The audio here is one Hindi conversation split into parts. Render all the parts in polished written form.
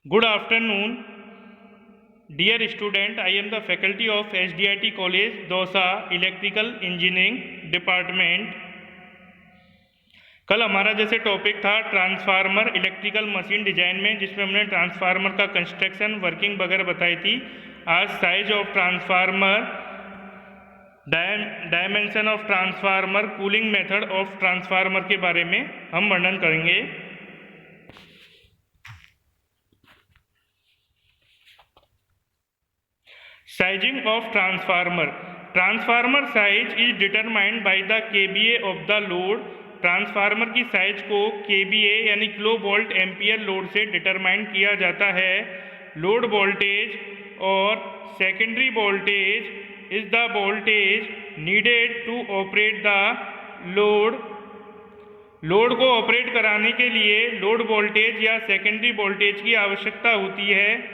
Good afternoon, dear student. I am the faculty of SDIT College, Dosa, Electrical Engineering Department. कल हमारा जैसे टॉपिक था ट्रांसफार्मर इलेक्ट्रिकल मशीन डिजाइन में, जिसमें हमने ट्रांसफार्मर का कंस्ट्रक्शन, वर्किंग वगैरह बताई थी। आज size of transformer, dimension of transformer, cooling method of transformer के बारे में हम वर्णन करेंगे। Sizing of transformer. Transformer size is determined by the kVA of the load. Transformer की साइज को kVA यानी किलो वोल्ट एम्पियर लोड से डिटरमाइन किया जाता है। लोड वोल्टेज और secondary voltage is the voltage needed to operate the load. Load को ऑपरेट कराने के लिए लोड वोल्टेज या सेकेंडरी वोल्टेज की आवश्यकता होती है।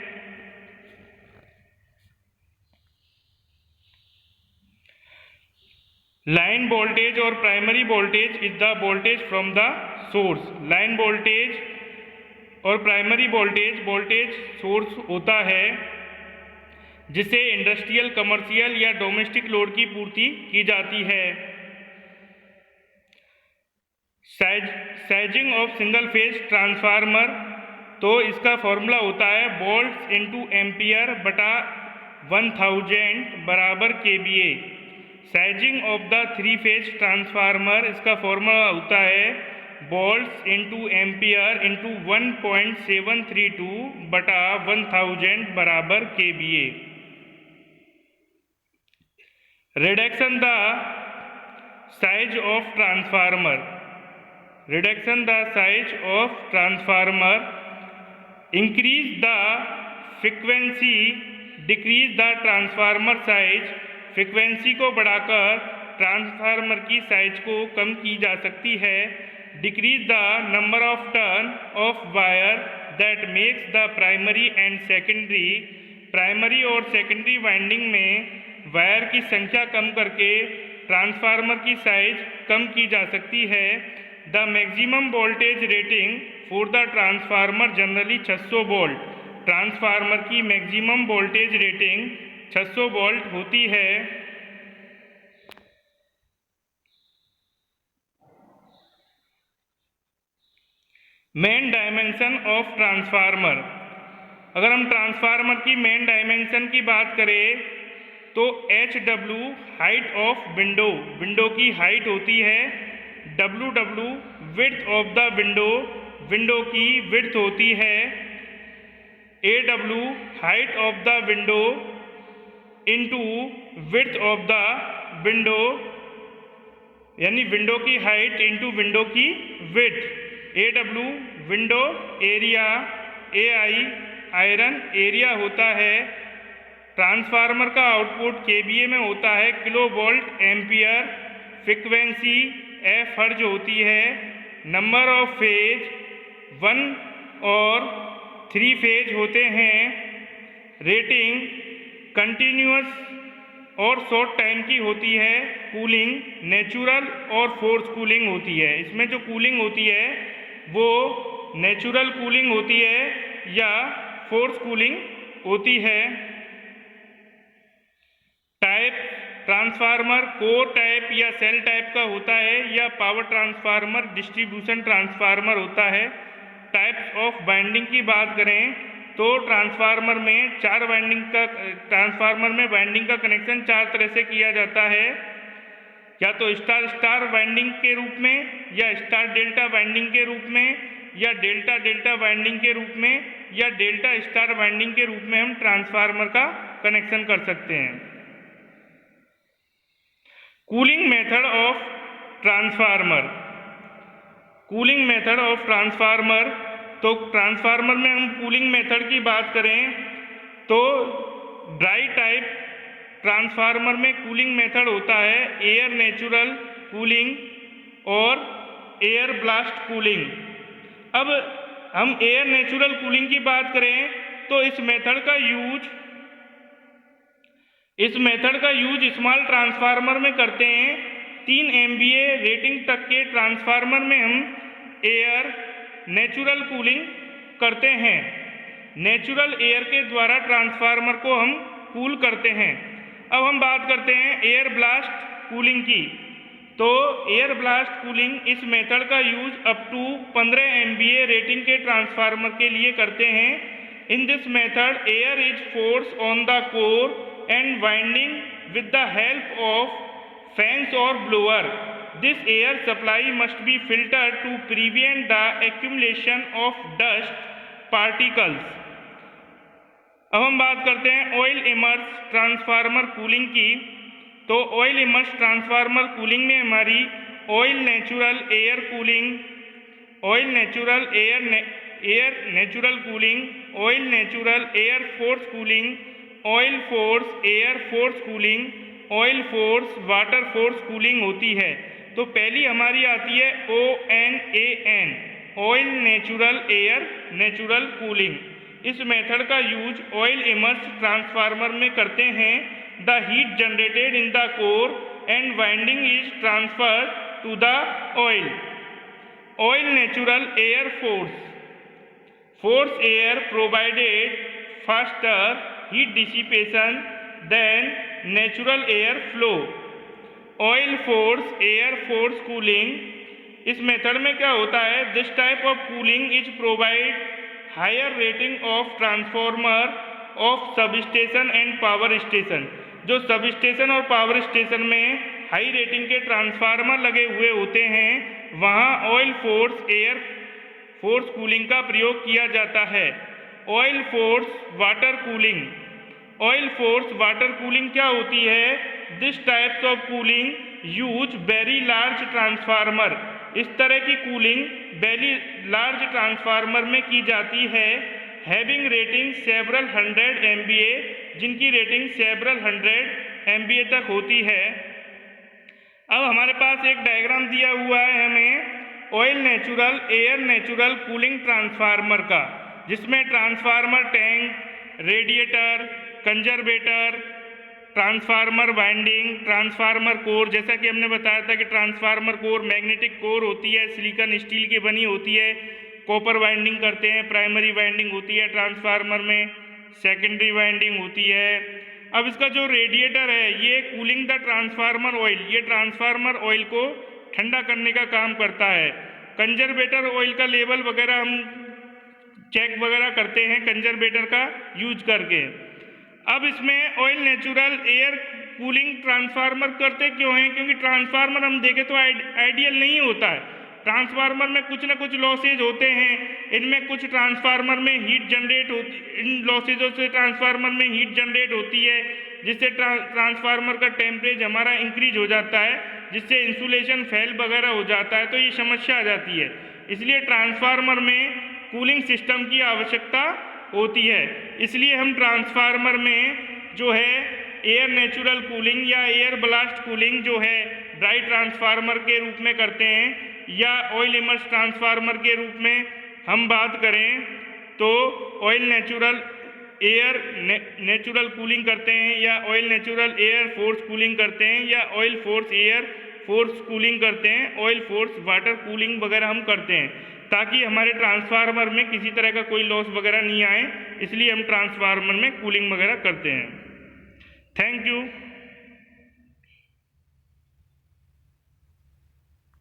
लाइन वोल्टेज और primary voltage is the voltage from the source. Line voltage और प्राइमरी वोल्टेज सोर्स होता है, जिसे इंडस्ट्रियल, कमर्शियल या डोमेस्टिक लोड की पूर्ति की जाती है। Sizing of single phase transformer, तो इसका फॉर्मूला होता है वोल्ट्स इंटू एम्पियर बटा 1000 बराबर kVA। Sizing of the three phase transformer, इसका फॉर्मूला होता है वोल्ट्स इंटू एम्पियर इंटू 1.732 बटा 1000 बराबर kVA। Reduction the size of transformer. Reduction the size of transformer, increase the frequency, decrease the transformer size. Frequency को बढ़ाकर ट्रांसफार्मर की साइज को कम की जा सकती है। Decrease the number of turn off wire that makes the primary and secondary. Primary और सेकेंडरी वाइंडिंग में वायर की संख्या कम करके ट्रांसफार्मर की साइज कम की जा सकती है। The maximum voltage rating for the transformer generally 600 volt. Transformer की मैक्सिमम वोल्टेज रेटिंग 600 वोल्ट होती है। Main dimension of transformer. अगर हम ट्रांसफार्मर की मेन डायमेंशन की बात करें तो HW height of window, window की हाइट होती है। WW width of the window, window की विड्थ होती है। AW height of the window into width of the window, यानी विंडो की हाइट इंटू विंडो की width. AW window area, AI iron area होता है। ट्रांसफार्मर का आउटपुट kVA में होता है kilo volt ampere. Frequency F हर्ज होती है। नंबर ऑफ फेज 1 और 3 फेज होते हैं। रेटिंग कंटिन्यूअस और शॉर्ट टाइम की होती है। कूलिंग नेचुरल और फोर्स कूलिंग होती है। इसमें जो कूलिंग होती है वो नेचुरल कूलिंग होती है या फोर्स कूलिंग होती है। टाइप ट्रांसफार्मर कोर टाइप या सेल टाइप का होता है या पावर ट्रांसफार्मर, डिस्ट्रीब्यूशन ट्रांसफार्मर होता है। टाइप्स ऑफ वाइंडिंग की बात करें तो ट्रांसफार्मर में वाइंडिंग का कनेक्शन 4 तरह से किया जाता है, या तो स्टार स्टार वाइंडिंग के रूप में, या स्टार डेल्टा वाइंडिंग के रूप में, या डेल्टा डेल्टा वाइंडिंग के रूप में, या डेल्टा स्टार वाइंडिंग के रूप में हम ट्रांसफार्मर का कनेक्शन कर सकते हैं। Cooling method of transformer. Cooling method of transformer, तो ट्रांसफार्मर में हम कूलिंग मेथड की बात करें तो ड्राई टाइप ट्रांसफार्मर में कूलिंग मेथड होता है एयर नेचुरल कूलिंग और एयर ब्लास्ट कूलिंग। अब हम एयर नेचुरल कूलिंग की बात करें तो इस मेथड का यूज स्मॉल ट्रांसफार्मर में करते हैं। 3 MVA रेटिंग तक के ट्रांसफार्मर में हम एयर नेचुरल कूलिंग करते हैं। नेचुरल एयर के द्वारा ट्रांसफार्मर को हम कूल करते हैं। अब हम बात करते हैं एयर ब्लास्ट कूलिंग की। तो एयर ब्लास्ट कूलिंग इस मेथड का use up to 15 MVA rating के ट्रांसफार्मर के लिए करते हैं। In this method air is force on the core and winding with the help of fans और blower. This air supply must be filtered to prevent the accumulation of dust particles. अब हम बात करते हैं ऑयल इमर्स ट्रांसफार्मर कूलिंग की। तो ऑयल इमर्स ट्रांसफार्मर कूलिंग में हमारी oil natural air cooling, oil natural natural cooling, oil natural air force cooling, oil force air force cooling, oil force water force cooling होती है। तो पहली हमारी आती है ONAN, oil natural air natural cooling. इस मेथड का यूज ऑयल इमर्स ट्रांसफार्मर में करते हैं। The heat generated in the core and winding is transferred to the oil. Oil natural air force air provided faster heat dissipation than natural air flow. Oil force air force cooling, इस मेथड में क्या होता है, this type of cooling is provide higher rating of transformer of sub station and power station. जो सब स्टेशन और पावर स्टेशन में हाई रेटिंग के ट्रांसफार्मर लगे हुए होते हैं, वहाँ oil force air force cooling का प्रयोग किया जाता है। Oil force water cooling, oil force water cooling क्या होती है, this types of cooling use very large transformer. इस तरह की कूलिंग वेरी लार्ज ट्रांसफार्मर में की जाती है। हैविंग रेटिंग सेवरल 100 MVA, जिनकी रेटिंग सेवरल 100 MVA तक होती है। अब हमारे पास एक डायग्राम दिया हुआ है हमें oil natural air natural cooling transformer का, जिसमें transformer tank, radiator, conservator, transformer winding, transformer core, जैसा कि हमने बताया था कि ट्रांसफार्मर कोर मैग्नेटिक कोर होती है, सिलिकॉन स्टील की बनी होती है, कॉपर वाइंडिंग करते हैं, प्राइमरी वाइंडिंग होती है ट्रांसफार्मर में, सेकेंडरी वाइंडिंग होती है। अब इसका जो रेडिएटर है ये कूलिंग द ट्रांसफार्मर ऑयल, ये ट्रांसफार्मर ऑयल को ठंडा करने का काम करता है। कंजर्वेटर ऑयल का लेवल वगैरह हम चेक वगैरह करते हैं कंजर्वेटर का यूज करके। अब इसमें oil natural air cooling transformer करते क्यों हैं, क्योंकि ट्रांसफार्मर हम देखें तो आइडियल नहीं होता है। ट्रांसफार्मर में कुछ ना कुछ लॉसेज होते हैं, इनमें कुछ ट्रांसफार्मर में हीट जनरेट होती, इन लॉसेजों से ट्रांसफार्मर में हीट जनरेट होती है, जिससे ट्रांसफार्मर का टेम्परेचर हमारा इंक्रीज हो जाता है, जिससे इंसुलेशन फेल वगैरह हो जाता है, तो ये समस्या आ जाती है। इसलिए ट्रांसफार्मर में कूलिंग सिस्टम की आवश्यकता होती है। इसलिए हम ट्रांसफार्मर में जो है एयर नेचुरल कूलिंग या एयर ब्लास्ट कूलिंग जो है ड्राई ट्रांसफार्मर के रूप में करते हैं, या ऑयल इमर्स ट्रांसफार्मर के रूप में हम बात करें तो oil natural air natural cooling करते हैं, या oil natural air force cooling करते हैं, या oil force air force cooling करते हैं, ऑयल फोर्स वाटर कूलिंग वगैरह हम करते हैं, ताकि हमारे ट्रांसफार्मर में किसी तरह का कोई लॉस वगैरह नहीं आए। इसलिए हम ट्रांसफार्मर में कूलिंग वगैरह करते हैं। Thank you.